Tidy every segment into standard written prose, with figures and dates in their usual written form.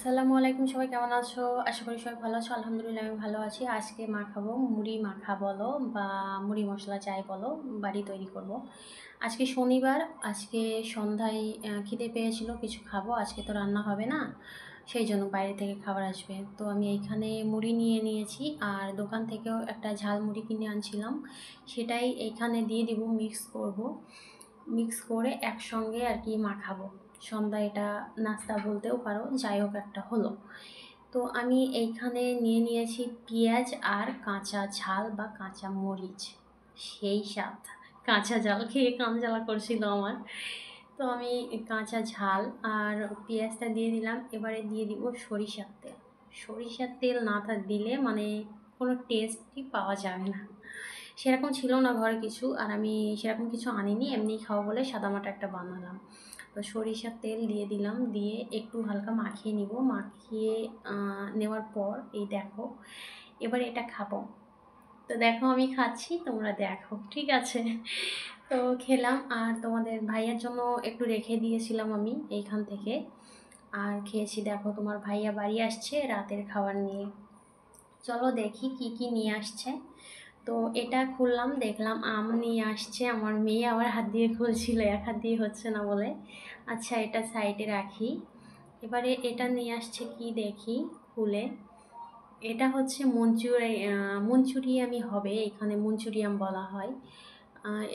আসসালামু আলাইকুম, সবাই কেমন আছো? আশা করি সবাই ভালো আছো। আলহামদুলিল্লাহ আমি ভালো আছি। আজকে মাখাবো মুড়ি মাখা বলো বা মুড়ি মশলা যাই বলো, বাড়ি তৈরি করব। আজকে শনিবার, আজকে সন্ধ্যায় খিদে পেয়েছিল, কিছু খাবো। আজকে তো রান্না হবে না, সেই জন্য বাইরে থেকে খাবার আসবে। তো আমি এইখানে মুড়ি নিয়ে নিয়েছি, আর দোকান থেকেও একটা ঝাল মুড়ি কিনে আনছিলাম, সেটাই এইখানে দিয়ে দিব, মিক্স করব। মিক্স করে একসঙ্গে আর কি মাখাবো। সন্ধ্যা এটা নাস্তা বলতেও পারো, যাই হোক একটা হলো। তো আমি এইখানে নিয়ে নিয়েছি পেঁয়াজ আর কাঁচা ঝাল বা কাঁচা মরিচ। সেই স্বাদ, কাঁচা ঝাল খেয়ে কান জ্বালা করছিল আমার। তো আমি কাঁচা ঝাল আর পেঁয়াজটা দিয়ে দিলাম। এবারে দিয়ে দিব সরিষার তেল। সরিষার তেল না দিলে মানে কোনো টেস্টই পাওয়া যাবে না। সেরকম ছিল না ঘরে কিছু, আর আমি সেরকম কিছু আনিনি, এমনিই খাওয়া বলে সাদামাটা একটা বানালাম। তো সরিষার তেল দিয়ে দিলাম, দিয়ে একটু হালকা মাখিয়ে নিব। মাখিয়ে নেওয়ার পর এই দেখো, এবার এটা খাবো। তো দেখো আমি খাচ্ছি, তোমরা দেখো, ঠিক আছে? তো খেলাম, আর তোমাদের ভাইয়ার জন্য একটু রেখে দিয়েছিলাম আমি এইখান থেকে, আর খেয়েছি। দেখো তোমার ভাইয়া বাড়ি আসছে রাতের খাবার নিয়ে। চলো দেখি কি কি নিয়ে আসছে। তো এটা খুললাম, দেখলাম আম নিয়ে আসছে। আমার মেয়ে আবার হাত দিয়ে খুলছিল, এক হাত দিয়ে হচ্ছে না বলে। আচ্ছা, এটা সাইডে রাখি। এবারে এটা নিয়ে আসছে কি দেখি খুলে। এটা হচ্ছে মঞ্চুরিয়ামই হবে, এখানে মঞ্চুরিয়াম বলা হয়।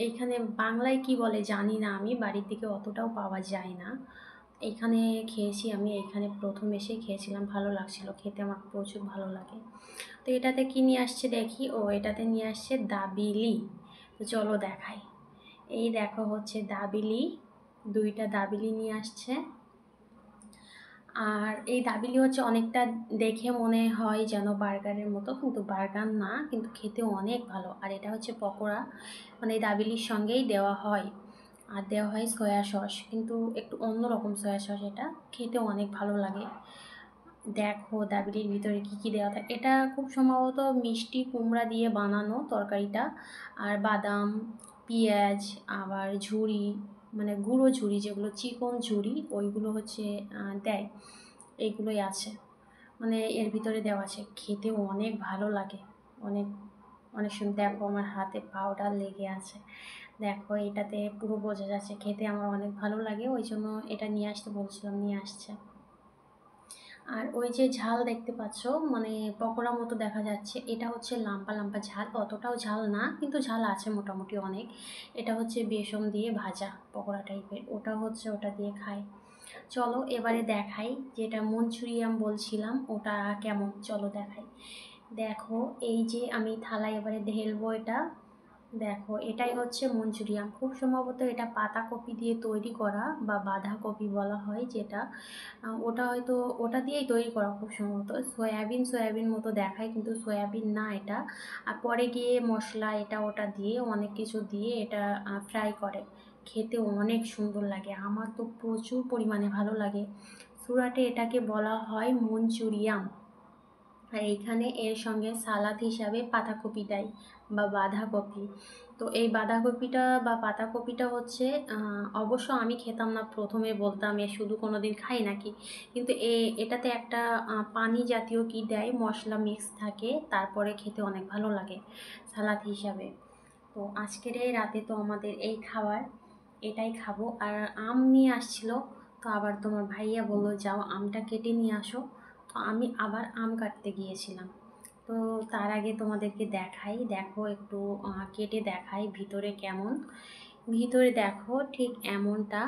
এইখানে বাংলায় কি বলে জানি না, আমি বাড়ির দিকে অতটাও পাওয়া যায় না। এইখানে খেয়েছি আমি, এইখানে প্রথম এসে খেয়েছিলাম, ভালো লাগছিল খেতে, আমার প্রচুর ভালো লাগে। তো এটাতে কি নিয়ে আসছে দেখি, ও এটাতে নিয়ে আসছে দাবিলি। তো চলো দেখাই। এই দেখো হচ্ছে দাবিলি, দুইটা দাবিলি নিয়ে আসছে। আর এই দাবিলি হচ্ছে অনেকটা, দেখে মনে হয় যেন বার্গারের মতো, কিন্তু বার্গার না, কিন্তু খেতে অনেক ভালো। আর এটা হচ্ছে পকোড়া, মানে এই দাবিলির সঙ্গেই দেওয়া হয়। আর দেওয়া হয় সয়া সস, কিন্তু একটু অন্যরকম সয়া সস, এটা খেতে অনেক ভালো লাগে। দেখো দাবিলির ভিতরে কি কি দেওয়া থাকে। এটা খুব সম্ভবত মিষ্টি কুমড়া দিয়ে বানানো তরকারিটা, আর বাদাম, পেঁয়াজ, আবার ঝুড়ি, মানে গুঁড়ো ঝুড়ি, যেগুলো চিকন ঝুড়ি ওইগুলো হচ্ছে দেয়। এইগুলোই আছে, মানে এর ভিতরে দেওয়া আছে। খেতেও অনেক ভালো লাগে, অনেক অনেক সুন্দর। দেখো আমার হাতে পাউডার লেগে আছে, দেখো এটাতে পুরো বোঝা যাচ্ছে। খেতে আমার অনেক ভালো লাগে, ওই জন্য এটা নিয়ে আসতে বলছিলাম, নিয়ে আসছে। আর ওই যে ঝাল দেখতে পাচ্ছ, মানে পকোড়া মতো দেখা যাচ্ছে, এটা হচ্ছে লাম্পা লাম্পা ঝাল, অতটাও ঝাল না, কিন্তু ঝাল আছে মোটামুটি অনেক। এটা হচ্ছে বেসন দিয়ে ভাজা পকোড়া টাইপের, ওটা হচ্ছে ওটা দিয়ে খাই। চলো এবারে দেখাই, যেটা মঞ্চুরিয়াম বলছিলাম ওটা কেমন, চলো দেখাই। দেখো এই যে আমি থালায় এবারে ঢেলবো এটা। দেখো এটাই হচ্ছে মঞ্চুরিয়াম, খুব সম্ভবত এটা পাতাকপি দিয়ে তৈরি করা, বা বাঁধাকপি বলা হয় যেটা। ওটা হয়তো ওটা দিয়েই তৈরি করা খুব সম্ভবত। সয়াবিন মতো দেখায়, কিন্তু সয়াবিন না এটা। আর পরে গিয়ে মশলা এটা ওটা দিয়ে, অনেক কিছু দিয়ে এটা ফ্রাই করে। খেতে অনেক সুন্দর লাগে, আমার তো প্রচুর পরিমাণে ভালো লাগে। সুরাটে এটাকে বলা হয় মঞ্চুরিয়াম। আর এইখানে এর সঙ্গে সালাদ হিসাবে পাতাকপি দেয়, বা বাঁধাকপি। তো এই বাঁধাকপিটা বা পাতাকপিটা হচ্ছে, অবশ্য আমি খেতাম না, প্রথমে বলতাম এ শুধু কোনো দিন খাই নাকি, কিন্তু এটাতে একটা পানি জাতীয় কি দেয়, মশলা মিক্স থাকে, তারপরে খেতে অনেক ভালো লাগে সালাদ হিসাবে। তো আজকের এই রাতে তো আমাদের এই খাবার, এটাই খাবো। আর আম নিয়ে আসছিল, তো আবার তোমার ভাইয়া বললো যাও আমটা কেটে নিয়ে আসো। তো আমি আবার আম কাটতে গিয়েছিলাম। তো তার আগে তোমাদেরকে দেখাই, দেখো একটু কেটে দেখাই ভিতরে কেমন। ভিতরে দেখো ঠিক এমনটা,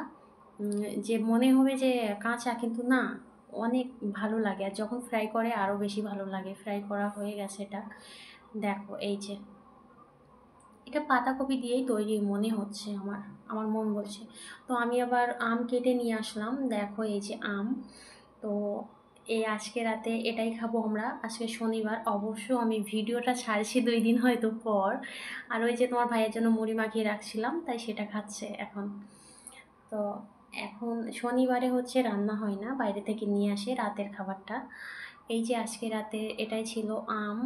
যে মনে হবে যে কাঁচা, কিন্তু না, অনেক ভালো লাগে। আর যখন ফ্রাই করে আরও বেশি ভালো লাগে। ফ্রাই করা হয়ে গেছে এটা, দেখো এই যে, এটা পাতাকপি দিয়েই তৈরি মনে হচ্ছে, আমার আমার মন বলছে। তো আমি আবার আম কেটে নিয়ে আসলাম, দেখো এই যে আম। তো এই আজকে রাতে এটাই খাবো আমরা। আজকে শনিবার, অবশ্য আমি ভিডিওটা ছাড়ছি 2 দিন হয়তো পর। আর ওই যে তোমার ভাইয়ের জন্য মুড়ি মাখিয়ে রাখছিলাম, তাই সেটা খাচ্ছে এখন। তো এখন শনিবারে হচ্ছে রান্না হয় না, বাইরে থেকে নিয়ে আসে রাতের খাবারটা। এই যে আজকে রাতে এটাই ছিল, আম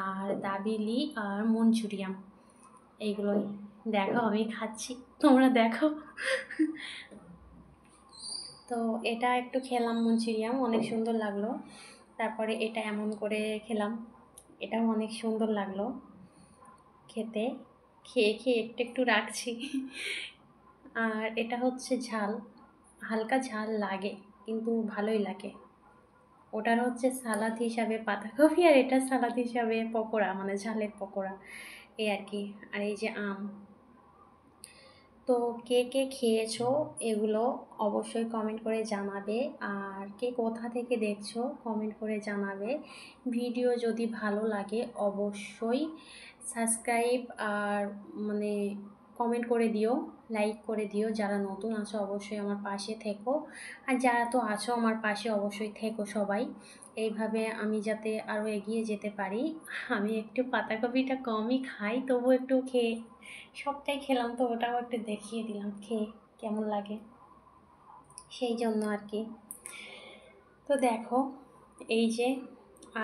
আর দাবিলি আর মঞ্চুরিয়াম, এইগুলোই। দেখো আমি খাচ্ছি, তোমরা দেখো। তো এটা একটু খেলাম মঞ্চুরিয়ান, অনেক সুন্দর লাগলো। তারপরে এটা এমন করে খেলাম, এটাও অনেক সুন্দর লাগলো খেতে। খেয়ে খেয়ে একটু একটু রাখছি। আর এটা হচ্ছে ঝাল, হালকা ঝাল লাগে কিন্তু ভালোই লাগে। ওটার হচ্ছে সালাদ হিসাবে পাতাকপি, আর এটা সালাদ হিসাবে পকোড়া, মানে ঝালের পকোড়া, এই আর কি। আর এই যে আম। তো কে কে খেয়েছো এগুলো অবশ্যই কমেন্ট করে জানাবে। আর কে কোথা থেকে দেখছো কমেন্ট করে জানাবে। ভিডিও যদি ভালো লাগে অবশ্যই সাবস্ক্রাইব আর মানে কমেন্ট করে দিও, লাইক করে দিও। যারা নতুন আছো অবশ্যই আমার পাশে থেকো, আর যারা তো আছো আমার পাশে অবশ্যই থেকো সবাই। এইভাবে আমি যাতে আরও এগিয়ে যেতে পারি। আমি একটু পাতাকপিটা কমই খাই, তবু একটু খেয়ে, সবটাই খেলাম তো ওটাও একটু দেখিয়ে দিলাম খেয়ে কেমন লাগে, সেই জন্য আর কি। তো দেখো এই যে,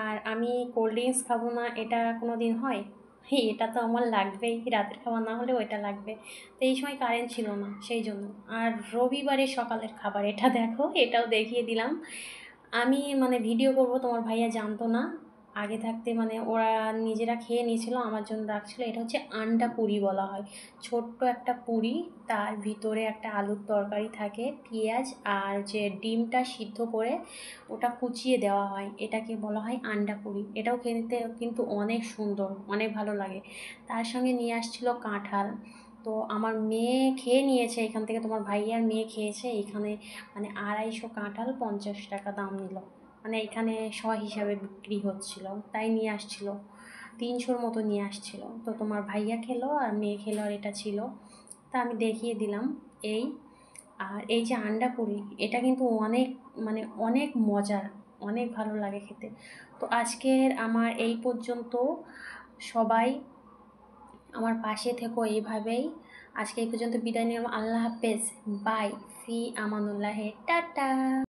আর আমি কোল্ড ড্রিঙ্কস খাবো না এটা কোনো দিন হয়? এটা তো আমার লাগবেই, রাতের খাবার না হলে ওইটা লাগবে। তো এই সময় কারেন্ট ছিল না সেই জন্য। আর রবিবারের সকালের খাবার এটা দেখো, এটাও দেখিয়ে দিলাম। আমি মানে ভিডিও করব তোমার ভাইয়া জানতো না আগে থাকতে, মানে ওরা নিজেরা খেয়ে নিয়েছিল, আমার জন্য রাখছিল। এটা হচ্ছে আন্ডা পুরি বলা হয়, ছোট্ট একটা পুরি, তার ভিতরে একটা আলুর তরকারি থাকে, পেঁয়াজ আর যে ডিমটা সিদ্ধ করে ওটা কুচিয়ে দেওয়া হয়, এটাকে বলা হয় আন্ডা পুরি। এটাও খেতে কিন্তু অনেক সুন্দর, অনেক ভালো লাগে। তার সঙ্গে নিয়ে আসছিল কাঁঠাল। তো আমার মেয়ে খেয়ে নিয়েছে এখান থেকে, তোমার ভাইয়ার মেয়ে খেয়েছে এখানে। মানে 250 কাঁঠাল 50 টাকা দাম নিল, মানে এখানে শ হিসাবে বিক্রি হচ্ছিল, তাই নিয়ে আসছিল। 300-র মতো নিয়ে আসছিল। তো তোমার ভাইয়া খেলো আর মেয়ে খেলো, আর এটা ছিল। তা আমি দেখিয়ে দিলাম এই। আর এই যে আন্ডা পুরি, এটা কিন্তু অনেক মানে অনেক মজার, অনেক ভালো লাগে খেতে। তো আজকের আমার এই পর্যন্ত। সবাই আমার পাশে থেকো এইভাবেই। আজকে এই পর্যন্ত বিদায় নিলাম, আল্লাহ হাফেজ, বাই, ফি আমানুল্লাহে, টাটা।